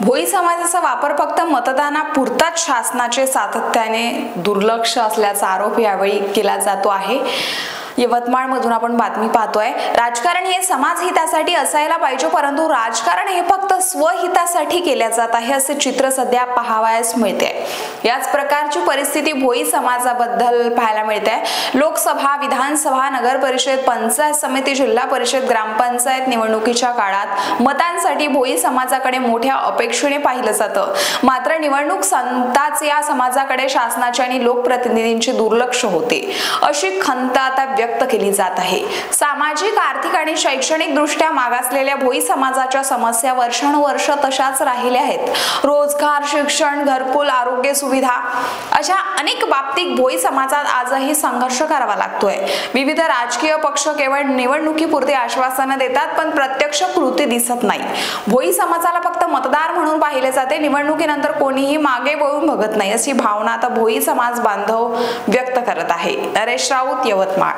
भोई समाजाचा वापर फक्त मतदानापुरताच शासनाचे सातत्याने दुर्लक्ष असल्याचा आरोप यावेळी केला जातो आहे। यवतमाळमधून आपण बातमी पाहतोय। राजकारण हे समाज हितासाठी असायला पाहिजे, परंतु राजकारण हे फक्त स्वहितासाठी केले जात आहे असे चित्र सध्या पाहावयास मिळते। याच प्रकारची परिस्थिती भोई समाजाबद्दल पाहायला मिळते। लोकसभा, विधानसभा, नगर परिषद, पंचायत समिती, जिल्हा परिषद, ग्रामपंचायत निवडणुकीच्या काळात मतांसाठी भोई समाजाकडे मोठ्या अपेक्षेने पाहिलं जातं। मात्र निवडणूक संताच या समाजाकडे शासनाचे आणि लोकप्रतिनिधींचे दुर्लक्ष होते अशी खंत आता व्यक्त केली जात आहे। सामाजिक, आर्थिक आणि शैक्षणिक दृष्ट्या मागासलेल्या भोई समाजाच्या समस्या वर्षानुवर्ष तशाच राहिल्या आहेत। रोजगार, शिक्षण, घरकुल, आरोग्य सुविधा अशा अनेक बाबतीत भोई समाजात आजही संघर्ष करावा लागतोय। विविध राजकीय पक्ष केवळ निवडणुकीपुरते आश्वासनं देतात, पण प्रत्यक्ष कृती दिसत नाही। भोई समाजाला फक्त मतदार म्हणून पाहिले जाते, निवडणुकीनंतर कोणीही मागे वळून बघत नाही अशी भावना आता भोई समाज बांधव व्यक्त करत आहे। नरेश राऊत, यवतमाळ।